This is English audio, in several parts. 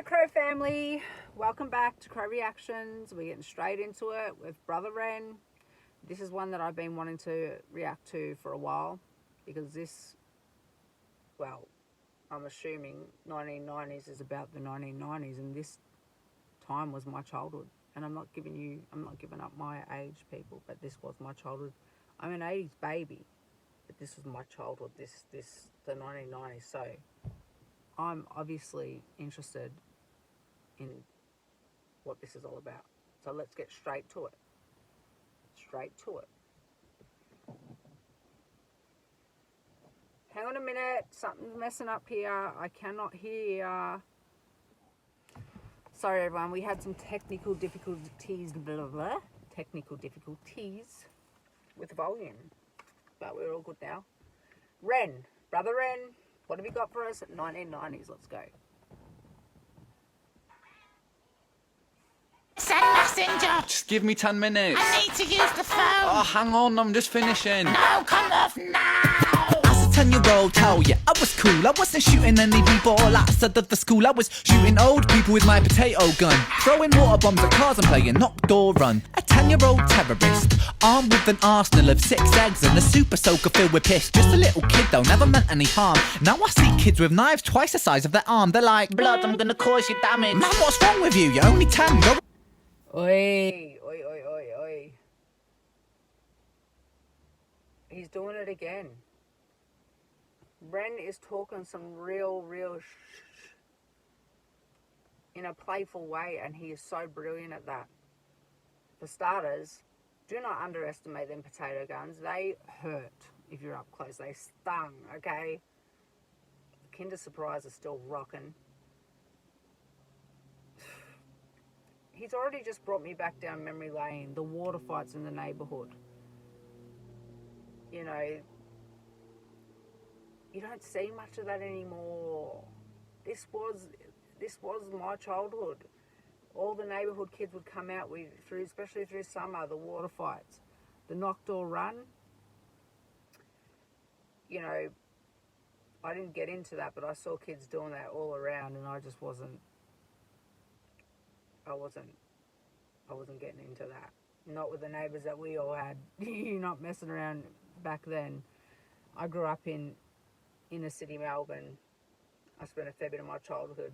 Crow family, welcome back to Crow Reactions. We're getting straight into it with Brotha REN. This is one that I've been wanting to react to for a while because this, well, I'm assuming 1990s is about the 1990s, and this time was my childhood. And I'm not giving up my age, people, but this was my childhood. I'm an 80s baby, but this was my childhood, the 1990s. So I'm obviously interested in what this is all about. So let's get straight to it. Hang on a minute, something's messing up here. I cannot hear. Sorry everyone, we had some technical difficulties, technical difficulties with volume, but we're all good now. REN, Brotha REN, what have you got for us at 1990s? Let's go. Send messenger. Just give me 10 minutes. I need to use the phone. Oh, hang on, I'm just finishing. No, come off now. As a 10-year-old, tell ya, I was cool. I wasn't shooting any people outside of the school. I was shooting old people with my potato gun, throwing water bombs at cars and playing knock door run. A 10-year-old terrorist, armed with an arsenal of 6 eggs and a super soaker filled with piss. Just a little kid though, never meant any harm. Now I see kids with knives twice the size of their arm. They're like, blood, I'm gonna cause you damage. Man, what's wrong with you? You're only 10. Go. Oi, oi, oi, oi, oi. He's doing it again. REN is talking some real in a playful way, and he is so brilliant at that. For starters, do not underestimate them potato guns. They hurt if you're up close. They stung, okay? Kinder Surprise is still rocking. He's already just brought me back down memory lane. The water fights in the neighbourhood. You know, you don't see much of that anymore. This was my childhood. All the neighbourhood kids would come out with, especially through summer, the water fights, the knock door run. You know, I didn't get into that, but I saw kids doing that all around, and I just wasn't getting into that. Not with the neighbours that we all had. You're not messing around back then. I grew up in inner city Melbourne. I spent a fair bit of my childhood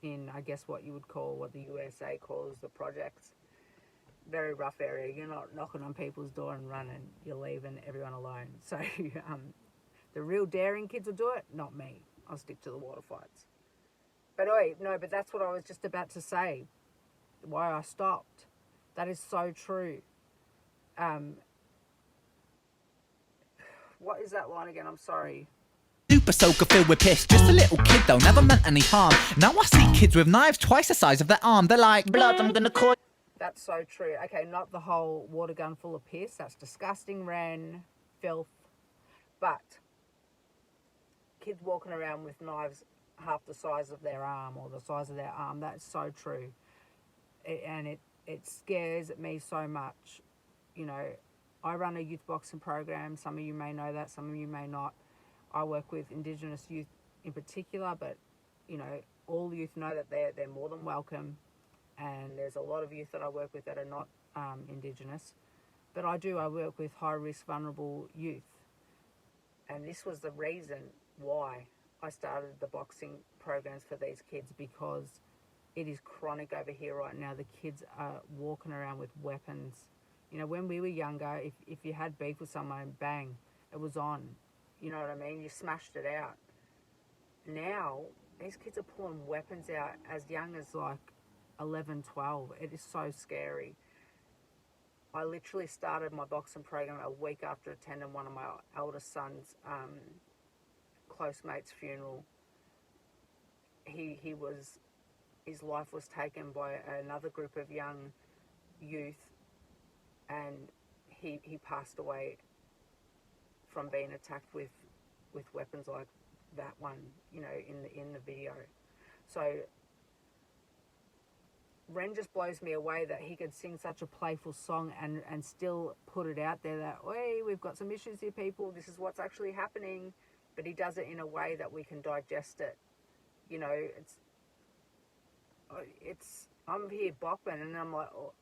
in, I guess, what you would call, what the USA calls the projects. Very rough area. You're not knocking on people's door and running. You're leaving everyone alone. So the real daring kids will do it, not me. I'll stick to the water fights. But but that's what I was just about to say. Why I stopped. That is so true. What is that line again? I'm sorry. Super soaker filled with piss. Just a little kid though, never meant any harm. Now I see kids with knives twice the size of their arm. They're like, blood, I'm gonna call. That's so true. Okay, not the whole water gun full of piss. That's disgusting, REN, filth. But kids walking around with knives half the size of their arm or the size of their arm. That's so true. It scares me so much. You know, I run a youth boxing program. Some of you may know that, some of you may not. I work with Indigenous youth in particular, but you know, all youth know that they're more than welcome. And there's a lot of youth that I work with that are not Indigenous, but I work with high risk, vulnerable youth. And this was the reason why I started the boxing programs for these kids, because it is chronic over here right now. The kids are walking around with weapons. You know, when we were younger, if you had beef with someone, bang, it was on. You know what I mean? You smashed it out. Now, these kids are pulling weapons out as young as like 11, 12. It is so scary. I literally started my boxing program a week after attending one of my eldest son's close mate's funeral. His life was taken by another group of young youth, and he passed away from being attacked with weapons like that one, you know, in the video. So REN just blows me away that he could sing such a playful song and still put it out there that, hey, we've got some issues here, people. This is what's actually happening. But he does it in a way that we can digest it. You know, I'm here bopping, and I'm like, oh,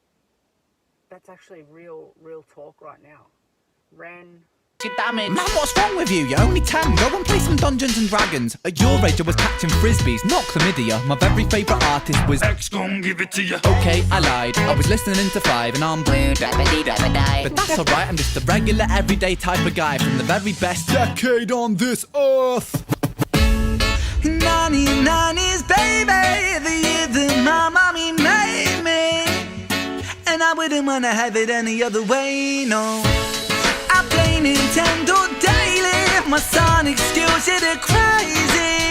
that's actually real talk right now. Ren. Man, what's wrong with you? You're only 10. Go and play some Dungeons and Dragons. At your age, I was catching frisbees, not chlamydia. My very favourite artist was X gon' give it to you. Okay, I lied. I was listening to 5 and I'm blue, but that's alright. I'm just a regular, everyday type of guy from the very best decade on this earth. 1990's, baby, the year that my mommy made me, and I wouldn't wanna have it any other way, no. I play Nintendo daily, my sonic skills, yeah, they're crazy.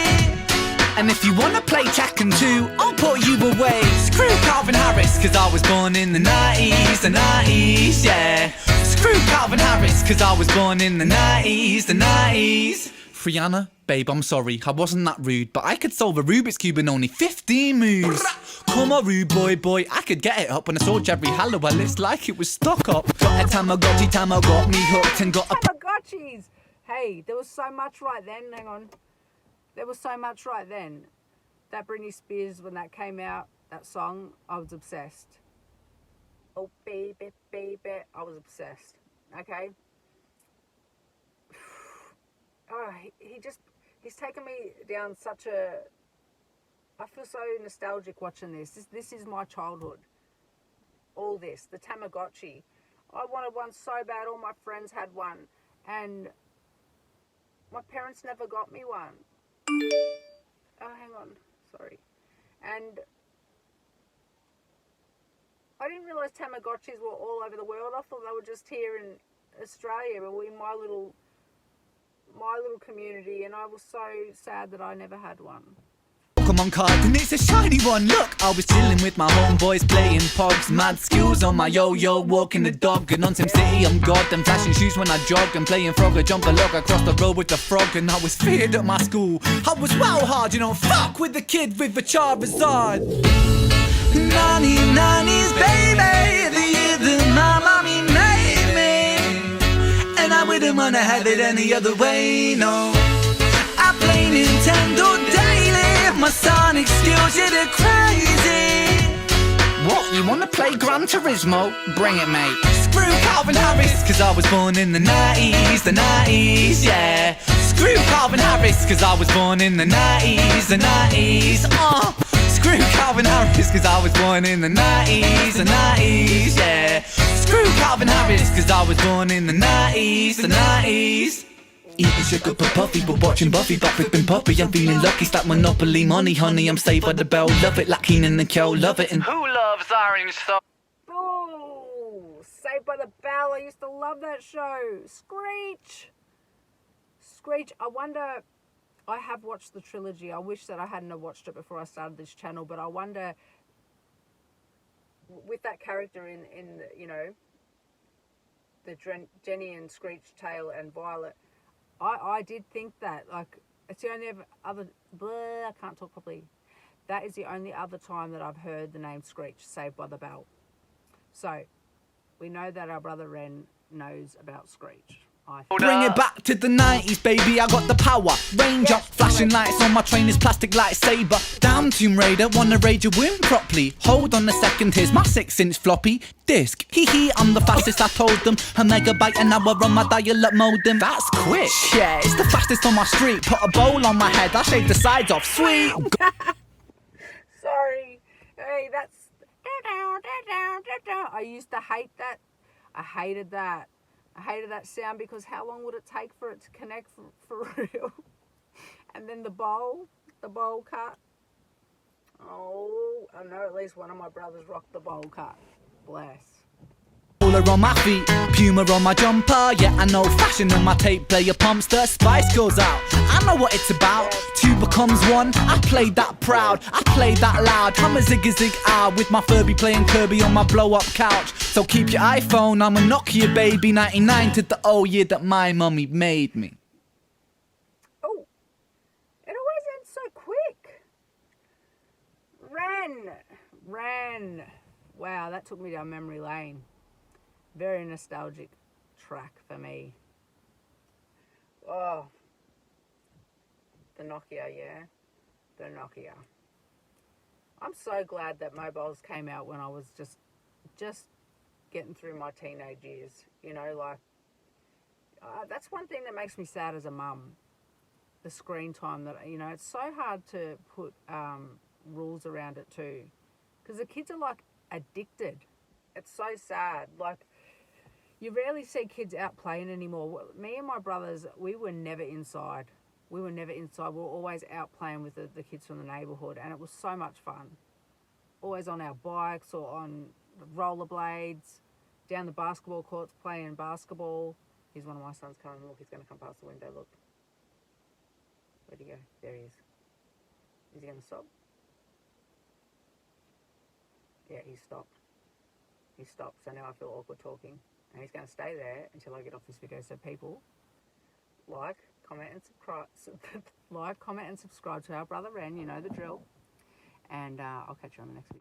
And if you wanna play Tekken 2, I'll put you away. Screw Calvin Harris, cause I was born in the 90's, yeah. Screw Calvin Harris, cause I was born in the 90's. Rihanna, babe, I'm sorry, I wasn't that rude, but I could solve a Rubik's Cube in only 15 moves. Come on, rude boy, I could get it up. When I saw Jerry Halliwell, it's like it was stuck up. Got a Tamagotchi, got me hooked and got a... Tamagotchis! Hey, there was so much right then, hang on. There was so much right then. That Britney Spears, when that came out, that song, I was obsessed. Oh, baby, I was obsessed, okay? Oh, he's taken me down such a... I feel so nostalgic watching this. This is my childhood. All this, the Tamagotchi. I wanted one so bad, all my friends had one. And my parents never got me one. Oh, hang on, sorry. And I didn't realise Tamagotchis were all over the world. I thought they were just here in Australia, or in my little community, and I was so sad that I never had one. Pokemon card and it's a shiny one. Look, I was chilling with my homeboys playing pogs. Mad skills on my yo-yo, walking the dog. And on Sim City I'm god, and flashing shoes when I jog. And playing Frogger, jump a log across the road with the frog. And I was feared at my school. I was wow hard, you know, fuck with the kid with the Charizard. 1990's, baby, the year that my mommy made me, and I wouldn't wanna have it any other way, no. I play Nintendo daily, my sonic skills, yeah, they're crazy. What, you wanna play Gran Turismo? Bring it, mate. Screw Calvin Harris, cause I was born in the 90's, yeah. Screw Calvin Harris, cause I was born in the 90's, Screw Calvin Harris, cause I was born in the 90's, yeah. Screw Calvin Harris, cause I was born in the 90's. Eating sugar for puffy, but watching Buffy, but flipping puppy. I'm feeling lucky, stack Monopoly money, honey. I'm saved by the bell, love it, like Keenan and Kel, love it. And Who loves orange stuff? Oh, Saved by the Bell. I used to love that show. Screech. I wonder, I have watched the trilogy. I wish that I hadn't have watched it before I started this channel, but I wonder, with that character in you know, the Jenny and Screech, Tail and Violet, I did think that, like, it's the only other, I can't talk properly. That is the only other time that I've heard the name Screech, Saved by the Bell. So, we know that our brother Ren knows about Screech. bring it back to the 90's, baby, I got the power. Range up, flashing lights on my train is plastic lightsaber. Damn Tomb Raider, wanna raid your womb properly. Hold on a second, here's my 6-inch floppy disk. Hee, I'm the fastest, I told them. A megabyte an hour on my dial-up modem. That's quick. Yeah, it's the fastest on my street. Put a bowl on my head, I shave the sides off. Sweet. Sorry. Hey, that's... I used to hate that. I hated that. I hated that sound because how long would it take for it to connect for real? And then the bowl cut. Oh, I know at least one of my brothers rocked the bowl cut. Bless. Roller on my feet, Puma on my jumper. Yeah, I know fashion on my tape player pumps. The spice goes out, I know what it's about. Two becomes one, I played that proud, I played that loud. I'm a zig out with my Furby playing Kirby on my blow up couch. So keep your iPhone, I'm a Nokia baby. 99 to the old year that my mummy made me. Oh, it always ends so quick. Ren. Wow, that took me down memory lane. Very nostalgic track for me. Oh, the Nokia, yeah. The Nokia. I'm so glad that mobiles came out when I was just getting through my teenage years. You know, like, that's one thing that makes me sad as a mum. The screen time that, you know, it's so hard to put rules around it too, because the kids are like addicted. It's so sad. Like, you rarely see kids out playing anymore. Me and my brothers, we were never inside. We were never inside. We were always out playing with the kids from the neighbourhood, and it was so much fun. Always on our bikes or on rollerblades, down the basketball courts playing basketball. Here's one of my sons coming. Look, he's going to come past the window. Look. Where'd he go? There he is. Is he going to stop? Yeah, he stopped. He stopped. So now I feel awkward talking. And he's going to stay there until I get off this video. So people, like, comment and subscribe. Like, comment and subscribe to our Brother Ren. You know the drill. And I'll catch you on the next video.